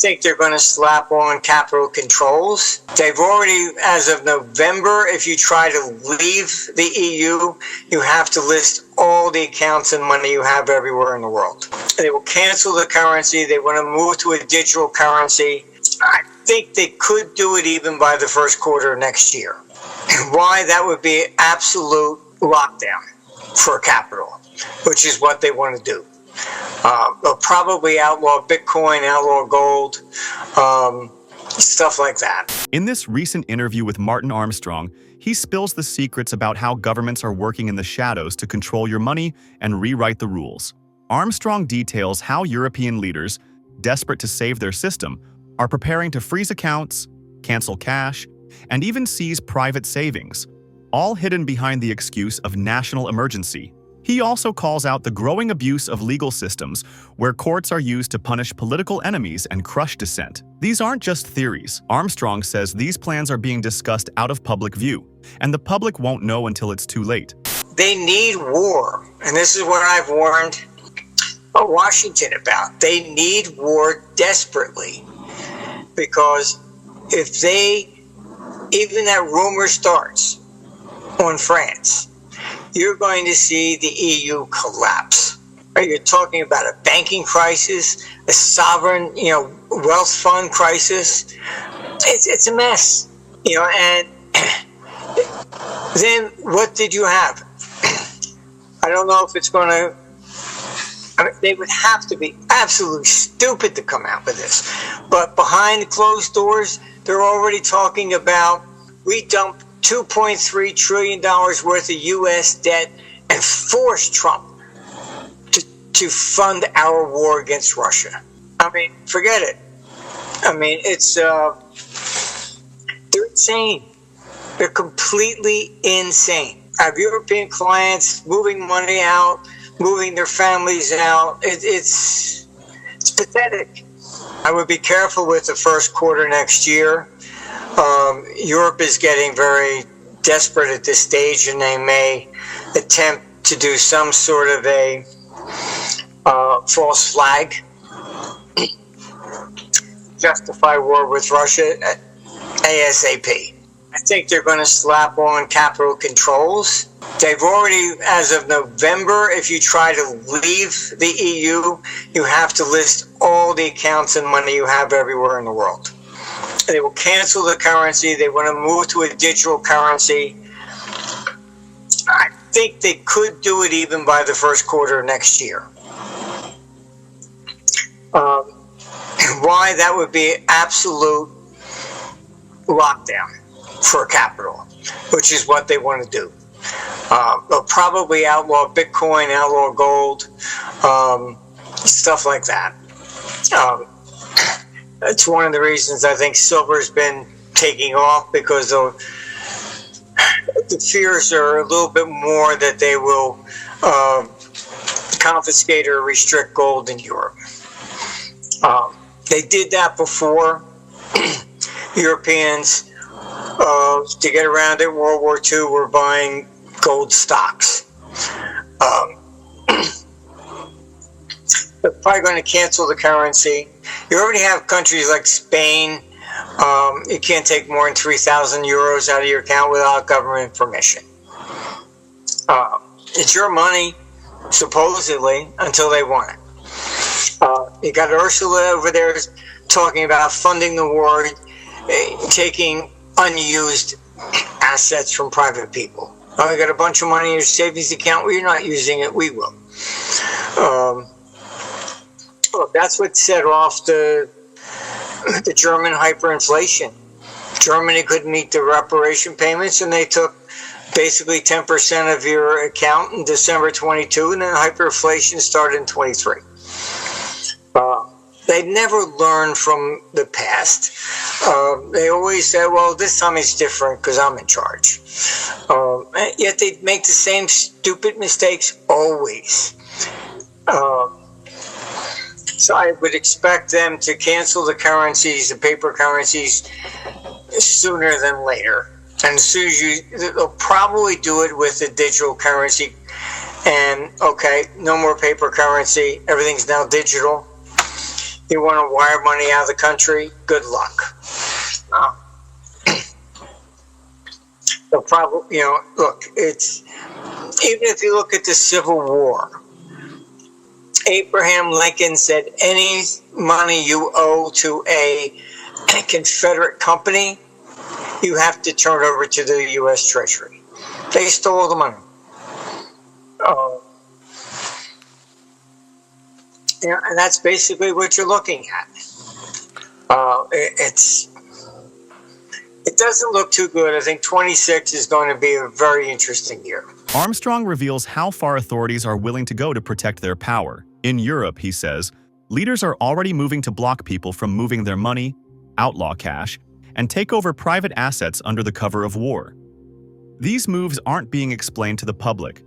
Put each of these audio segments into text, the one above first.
think they're going to slap on capital controls. They've already, as of November, if you try to leave the EU, you have to list all the accounts and money you have everywhere in the world. They will cancel the currency. They want to move to a digital currency. I think they could do it even by the first quarter of next year. Why? That would be absolute lockdown for capital, which is what they want to do. They'll probably outlaw Bitcoin, outlaw gold, stuff like that. In this recent interview with Martin Armstrong, he spills the secrets about how governments are working in the shadows to control your money and rewrite the rules. Armstrong details how European leaders, desperate to save their system, are preparing to freeze accounts, cancel cash, and even seize private savings, all hidden behind the excuse of national emergency. He also calls out the growing abuse of legal systems where courts are used to punish political enemies and crush dissent. These aren't just theories. Armstrong says these plans are being discussed out of public view, and the public won't know until it's too late. They need war, and this is what I've warned Washington about. They need war desperately, because if even that rumor starts on France, you're going to see the EU collapse. Right? You're talking about a banking crisis, a sovereign, wealth fund crisis. It's a mess, and then what did you have? I don't know if it's going to, they would have to be absolutely stupid to come out with this. But behind closed doors, they're already talking about, we dump $2.3 trillion worth of U.S. debt and force Trump to fund our war against Russia. I mean, forget it. I mean, they're insane. They're completely insane. I have European clients moving money out, moving their families out. It's pathetic. I would be careful with the first quarter next year. Europe is getting very desperate at this stage, and they may attempt to do some sort of a false flag, justify war with Russia ASAP. I think they're going to slap on capital controls. They've already, as of November, if you try to leave the EU, you have to list all the accounts and money you have everywhere in the world. They will cancel the currency. They want to move to a digital currency. I think they could do it even by the first quarter of next year. Why? That would be absolute lockdown for capital, which is what they want to do. They'll probably outlaw Bitcoin, outlaw gold, stuff like that. It's one of the reasons I think silver's been taking off, because the fears are a little bit more that they will confiscate or restrict gold in Europe. They did that before. Europeans, to get around it, World War II, were buying gold stocks. They're probably going to cancel the currency. You already have countries like Spain. You can't take more than 3,000 euros out of your account without government permission. It's your money, supposedly, until they want it. You got Ursula over there talking about funding the war, taking unused assets from private people. Oh, you got a bunch of money in your savings account. Well, you're not using it. We will. Well, that's what set off the German hyperinflation. Germany couldn't meet the reparation payments, and they took basically 10% of your account in December 22, and then hyperinflation started in 23. They never learned from the past. They always said, well, this time it's different because I'm in charge. Yet they make the same stupid mistakes always. So I would expect them to cancel the currencies, the paper currencies, sooner than later. And as soon as they'll probably do it with the digital currency. And okay, no more paper currency. Everything's now digital. You want to wire money out of the country? Good luck. The problem, look, it's even if you look at the Civil War, Abraham Lincoln said any money you owe to a Confederate company, you have to turn over to the U.S. Treasury. They stole the money. And that's basically what you're looking at. It doesn't look too good. I think 26 is going to be a very interesting year. Armstrong reveals how far authorities are willing to go to protect their power. In Europe, he says, leaders are already moving to block people from moving their money, outlaw cash, and take over private assets under the cover of war. These moves aren't being explained to the public.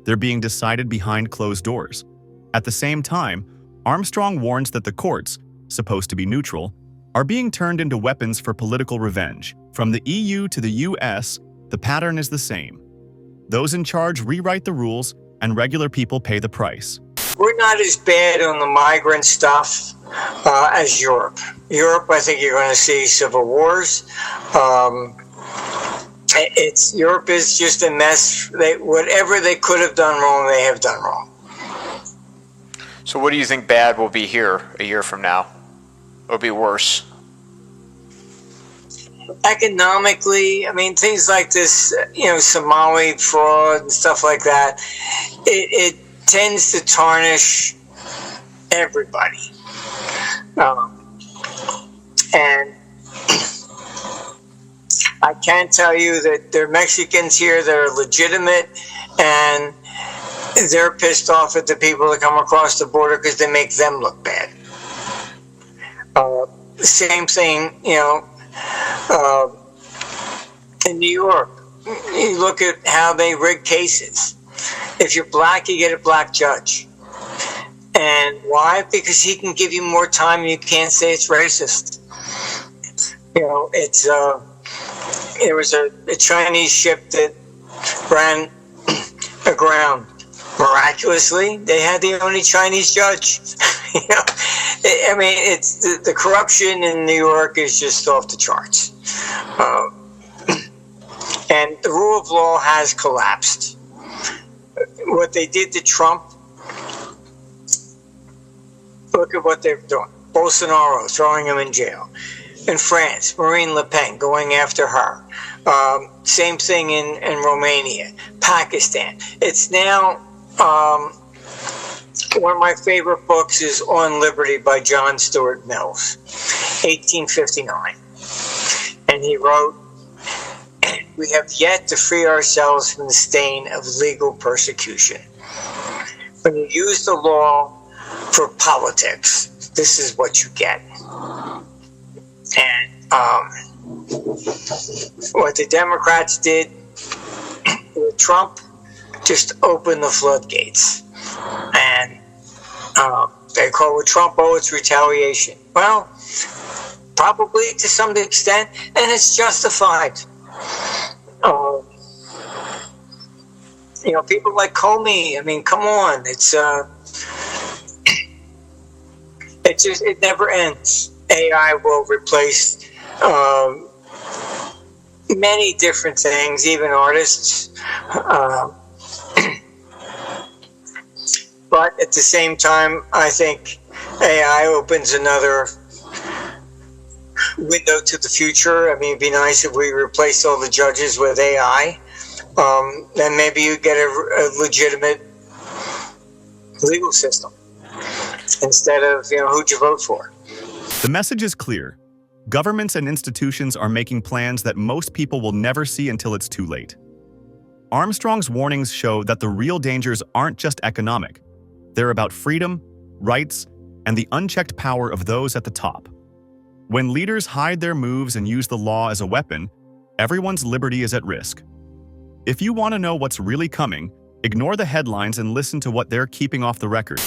They're being decided behind closed doors. At the same time, Armstrong warns that the courts, supposed to be neutral, are being turned into weapons for political revenge. From the EU to the US, the pattern is the same. Those in charge rewrite the rules, and regular people pay the price. We're not as bad on the migrant stuff as Europe. Europe, I think you're going to see civil wars. Europe is just a mess. Whatever they could have done wrong, they have done wrong. So what do you think bad will be here a year from now? It'll be worse. Economically, I mean, things like this, Somali fraud and stuff like that, it tends to tarnish everybody. And I can tell you that there are Mexicans here that are legitimate, and they're pissed off at the people that come across the border because they make them look bad. Same thing, in New York. You look at how they rig cases. If you're black, you get a black judge. And why? Because he can give you more time and you can't say it's racist. There was a Chinese ship that ran aground. Miraculously, they had the only Chinese judge. It's the corruption in New York is just off the charts. And the rule of law has collapsed. What they did to Trump, look at what they're doing. Bolsonaro, throwing him in jail. In France, Marine Le Pen, going after her. Same thing in Romania, Pakistan. It's now, one of my favorite books is On Liberty by John Stuart Mills, 1859. And he wrote, "We have yet to free ourselves from the stain of legal persecution. When you use the law for politics, this is what you get." And what the Democrats did with Trump just opened the floodgates. And they call it Trump, it's retaliation. Well, probably to some extent, and it's justified. People like Comey, I mean, come on, it never ends. AI will replace many different things, even artists. But at the same time, I think AI opens another window to the future. I mean, it'd be nice if we replaced all the judges with AI. Then maybe you get a legitimate legal system instead of, who'd you vote for? The message is clear. Governments and institutions are making plans that most people will never see until it's too late. Armstrong's warnings show that the real dangers aren't just economic. They're about freedom, rights, and the unchecked power of those at the top. When leaders hide their moves and use the law as a weapon, everyone's liberty is at risk. If you want to know what's really coming, ignore the headlines and listen to what they're keeping off the record.